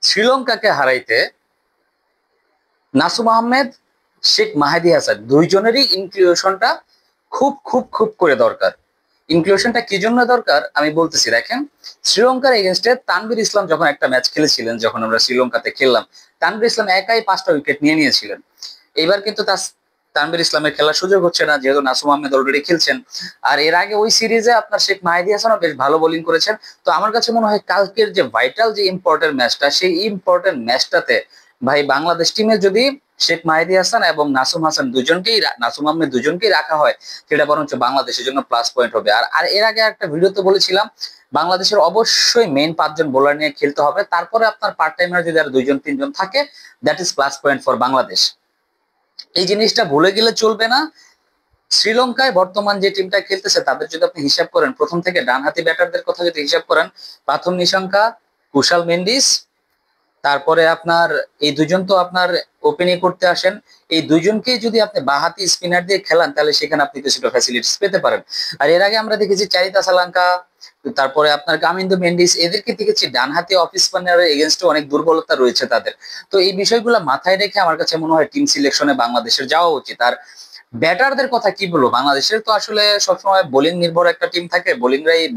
শ্রীলঙ্কাকে হারাইতে নাসুম আহমেদ, শেখ মাহেদী হাসান দুইজনেরই ইনক্লুশনটা খুব খুব খুব করে দরকার। ইনক্লুশনটা কি জন্য দরকার আমি বলতেছি, দেখেন শ্রীলঙ্কার এগেনস্টে তানভীর ইসলাম যখন একটা ম্যাচ খেলেছিলেন, যখন আমরা শ্রীলঙ্কাতে খেললাম, তানভীর ইসলাম একাই 5টা উইকেট নিয়ে নিয়েছিলেন। এবার কিন্তু তানভীর ইসলামের খেলার সুযোগ হচ্ছে না, যেহেতু নাসুম আহমেদ অলরেডি খেলছেন। আর এর আগে ওই সিরিজে আপনার শেখ মাহেদী হাসানও বেশ ভালো বোলিং করেছেন। তো আমার কাছে মনে হয় কালকের যে ভাইটাল যে ইম্পর্টেন্ট ম্যাচটা, সেই ইম্পর্টেন্ট ম্যাচটাতে ভাই বাংলাদেশ টিমে যদি শেখ মাহেদী হাসান এবং নাসুম আহমেদ দুজনকেই রাখা হয়, সেটা বরঞ্চ বাংলাদেশের জন্য প্লাস পয়েন্ট হবে। আর আর এর আগে একটা ভিডিওতে বলেছিলাম, বাংলাদেশের অবশ্যই মেইন 5জন বোলার নিয়ে খেলতে হবে, তারপরে আপনার পার্ট টাইমার যদি আর 2-3জন থাকে, that is plus point for Bangladesh. এই জিনিসটা ভুলে গেলে চলবে না। শ্রীলঙ্কায় বর্তমান যে টিমটা খেলতেছে তাদের যদি আপনি হিসাব করেন, প্রথম থেকে ডানহাতি ব্যাটারদের কথা যদি হিসাব করেন, প্রাথম নিশাঙ্কা, কুশাল মেন্ডিস, তারপরে আপনার এই দুজন তো আপনার ওপেনিং করতে আসেন। এই দুজনকে যদি আপনি বাহাতি স্পিনার দিয়ে খেলান, তাহলে সেখানে আপনি কিছুটা ফ্যাসিলিটিস পেতে পারেন। আর এর আগে আমরা দেখেছি চারিতা সালাঙ্কা, তারপরে আপনার কামিন্দু মেন্ডিস, এদেরকে দেখেছি ডানহাতি অফ স্পিনারের এগেনস্টে অনেক দুর্বলতা রয়েছে তাদের। তো এই বিষয়গুলো মাথায় রেখে আমার কাছে মনে হয় টিম সিলেকশনে বাংলাদেশের যাওয়া উচিত। আর ব্যাটারদের কথা কি বলবো, বাংলাদেশের তো আসলে সবসময় বোলিং নির্ভর একটা টিম থাকে,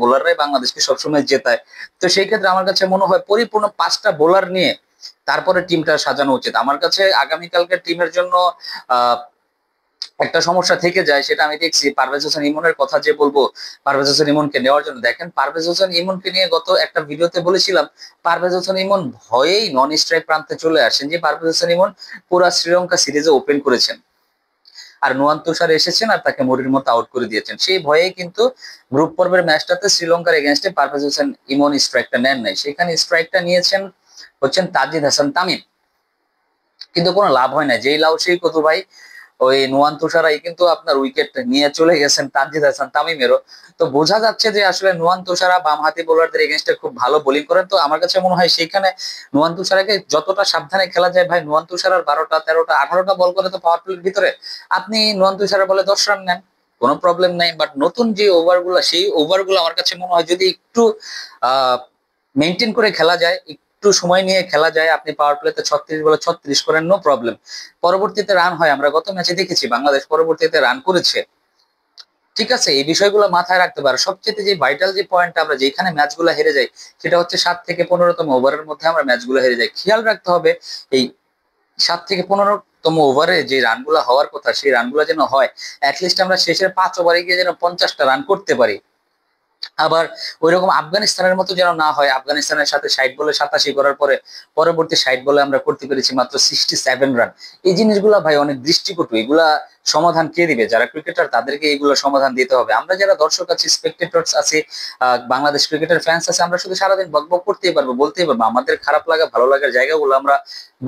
বোলাররাই বাংলাদেশকে সবসময় জেতায়। তো সেই ক্ষেত্রে আমার কাছে মনে হয় পরিপূর্ণ 5টা বোলার নিয়ে তারপরে টিমটা সাজানো উচিত। আমার কাছে আগামীকালকের টিমের জন্য আহ একটা সমস্যা থেকে যায়, সেটা আমি দেখছি। পারভেজ হোসেন ইমনের কথা যে বলবো, পারভেজ হোসেন ইমনকে নেওয়ার জন্য, দেখেন পারভেজ হোসেন ইমনকে নিয়ে গত একটা ভিডিওতে বলেছিলাম, পারভেজ হোসেন ইমন ভয়েই নন স্ট্রাইক প্রান্তে চলে আসেন, যে পারভেজ হোসেন ইমন পুরা শ্রীলঙ্কা সিরিজে ওপেন করেছেন, আর নোয়ান তুষার এসেছেন আর তাকে মরির মতো আউট করে দিয়েছেন। সেই ভয়ে কিন্তু গ্রুপ পর্বের ম্যাচটাতে শ্রীলঙ্কার এগেনস্টে পারভেজ হোসেন ইমন স্ট্রাইকটা নেন নাই, সেখানে স্ট্রাইকটা নিয়েছেন হচ্ছেন তাজিদ হাসান তামিম। কিন্তু কোনো লাভ হয় না, যেই লাভ সেই কত ভাই। ওই নোয়ান তুষারাই কিন্তু আপনার উইকেট নিয়ে চলে গেছেন তানজিদ হাসান তামিমেরও। তো বোঝা যাচ্ছে যে আসলে নোয়ান তুষারা বাম হাতি বোলারদের এগেনস্টে খুব ভালো বোলিং করেন। তো আমার কাছে মনে হয় সেইখানে নোয়ান তুষারাকে যতটা সাবধানে খেলা যায় ভাই, নোয়ান তুষারার 12টা 13টা 18টা বল করে তো পাওয়ার প্লের ভিতরে আপনি নোয়ান তুষারা বলে 10 রান নেন, কোনো প্রবলেম নাই। বাট নতুন যে ওভারগুলো, সেই ওভারগুলো আমার কাছে মনে হয় যদি একটু আহ মেনটেন করে খেলা যায়, একটু সময় নিয়ে খেলা যায়, আপনি পাওয়ার প্লেতে 36 বলে 36 করেন, নো প্রবলেম। পরবর্তীতে রান হয়, আমরা গত ম্যাচে দেখেছি বাংলাদেশ পরবর্তীতে রান করেছে। ঠিক আছে, এই বিষয়গুলো মাথায় রাখতে পারে। সবচেয়ে যে ভাইটাল যে পয়েন্ট, আমরা যেখানে ম্যাচগুলো হেরে যাই, সেটা হচ্ছে 7 থেকে 15তম ওভারের মধ্যে আমরা ম্যাচগুলো হেরে যাই। খেয়াল রাখতে হবে এই 7 থেকে 15তম ওভারে যে রানগুলো হওয়ার কথা, সেই রানগুলো যেন হয়, অ্যাটলিস্ট আমরা শেষের 5 ওভারে গিয়ে যেন 50টা রান করতে পারি। আবার ওইরকম আফগানিস্তানের মতো যেন না হয়, আফগানিস্তানের সাথে 60 বলে 87 করার পরে পরবর্তী 60 বলে আমরা করতে পেরেছি মাত্র 67 রান। এই জিনিসগুলা ভাই অনেক দৃষ্টিকটু, এগুলা সমাধান কে দিবে? যারা ক্রিকেটার তাদেরকে এগুলো সমাধান দিতে হবে। আমরা যারা দর্শক আছি, স্পেকটেটরস আছি, বাংলাদেশ ক্রিকেটের ফ্যান্স আছে, আমরা শুধু সারাদিন বকবক করতেই পারবো, বলতেই পারবো, আমাদের খারাপ লাগা ভালো লাগার জায়গাগুলো আমরা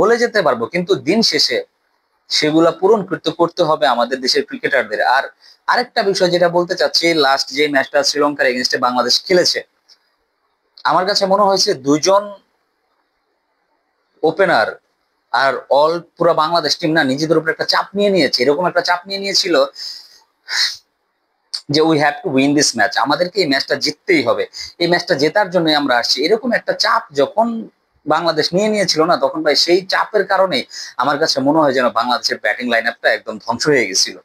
বলে যেতে পারবো, কিন্তু দিন শেষে সেগুলা পূরণ করতে করতে হবে আমাদের দেশের ক্রিকেটারদের। আর আরেকটা বিষয় যেটা বলতে চাচ্ছি, লাস্ট যে ম্যাচটা শ্রীলঙ্কার এগেনস্টে বাংলাদেশ খেলেছে, আমার কাছে মনে হয়েছে দুজন ওপেনার আর পুরো বাংলাদেশ টিম না নিজেদের উপর একটা চাপ নিয়ে নিয়েছে, এরকম একটা চাপ নিয়ে নিয়েছিল যে we have to win this match, আমাদেরকে এই ম্যাচটা জিততেই হবে, এই ম্যাচটা জেতার জন্য আমরা আসছি, এরকম একটা চাপ যখন বাংলাদেশ নিয়ে নিয়েছিল না, তখন ভাই সেই চাপের কারণে আমার কাছে মনে হয় যেন বাংলাদেশের ব্যাটিং লাইন আপটা একদম ধ্বংস হয়ে গেছিল।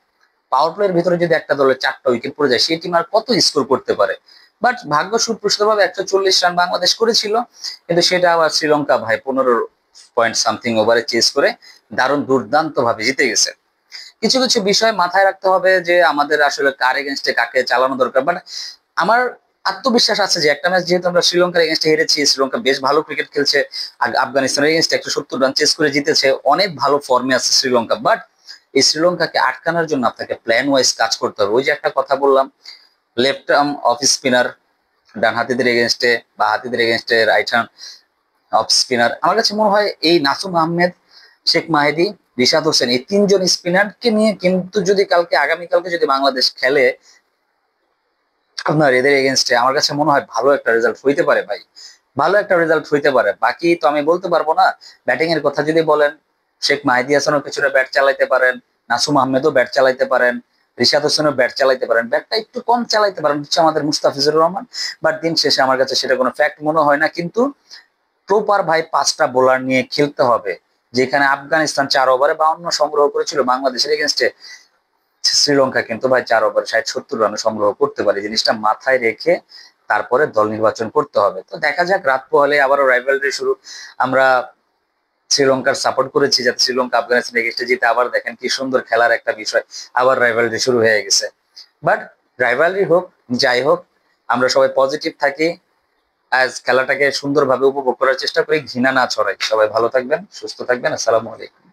পাওয়ার প্লের ভিতরে যদি একটা দলের 4টা উইকেট পড়ে যায়, সেই টিম আর কত স্কোর করতে পারে? বাট ভাগ্য সুপ্রসূতভাবে 140 রান বাংলাদেশ করেছিল, কিন্তু সেটা আবার শ্রীলঙ্কা ভাই 15 পয়েন্ট সামথিং ওভারে চেস করে দারুণ দুর্দান্ত ভাবে জিতে গেছে। কিছু কিছু বিষয় মাথায় রাখতে হবে যে আমাদের আসলে কার এগেনস্টে কাকে চালানো দরকার। বাট আমার আত্মবিশ্বাস আছে যে একটা ম্যাচ যেহেতু আমরা শ্রীলঙ্কার এগেনস্টে হেরেছি, শ্রীলঙ্কা বেশ ভালো ক্রিকেট খেলছে, আফগানিস্তানের এগেনস্টে 170 রান চেস করে জিতেছে, অনেক ভালো ফর্মে আছে শ্রীলঙ্কা। বাট এই শ্রীলঙ্কাকে আটকানোর জন্য আপনাকে প্ল্যান ওয়াইজ কাজ করতে হবে। ওই যে একটা কথা বললাম, লেফট আর্ম অফ স্পিনার ডান হাতিদের এগেনস্টে, বা হাতিদের এগেনস্টে রাইট আর্ম অফ স্পিনার, আমার কাছে মনে হয় এই নাসুম আহমেদ, শেখ মাহেদী, রিশাদ হোসেন, এই 3জন স্পিনারকে নিয়ে কিন্তু যদি আগামীকালকে যদি বাংলাদেশ খেলে আপনার এদের এগেনস্টে, আমার কাছে মনে হয় ভালো একটা রেজাল্ট হইতে পারে ভাই, ভালো একটা রেজাল্ট হইতে পারে। বাকি তো আমি বলতে পারবো না। ব্যাটিং এর কথা যদি বলেন, শেখ মাহিদী হাসানও কিছুটা ব্যাট চালাইতে পারেন, নাসুম আহমেদও ব্যাট চালাইতে পারেন, রিশাদ হোসেনও ব্যাট চালাইতে পারেন, ব্যাটটা একটু কম চালাইতে পারেন হচ্ছে আমাদের মুস্তাফিজুর রহমান। বাট দিন শেষে আমার কাছে সেটা কোনো ফ্যাক্ট মনে হয় না। কিন্তু প্রপার ভাই 5টা বোলার নিয়ে খেলতে হবে, যেখানে আফগানিস্তান 4 ওভারে 52 সংগ্রহ করেছিল বাংলাদেশের এগেনস্টে, শ্রীলঙ্কা কিন্তু ভাই 4 ওভার 60-70 রান সংগ্রহ করতে পারে। জিনিসটা মাথায় রেখে তারপরে দল নির্বাচন করতে হবে। তো দেখা যাক, রাত পোহালে আবারও রাইভালরি শুরু। আমরা শ্রীলঙ্কার সাপোর্ট করেছি যাতে শ্রীলঙ্কা আফগানিস্তান এগেনস্টে জিতে, আবার দেখেন কি সুন্দর খেলার একটা বিষয়, আবার রাইভালরি শুরু হয়ে গেছে। বাট রাইভালরি হোক যাই হোক, আমরা সবাই পজিটিভ থাকি, আজ খেলাটাকে সুন্দরভাবে উপভোগ করার চেষ্টা করি, ঘৃণা না ছড়াই। সবাই ভালো থাকবেন, সুস্থ থাকবেন। আসসালামু আলাইকুম।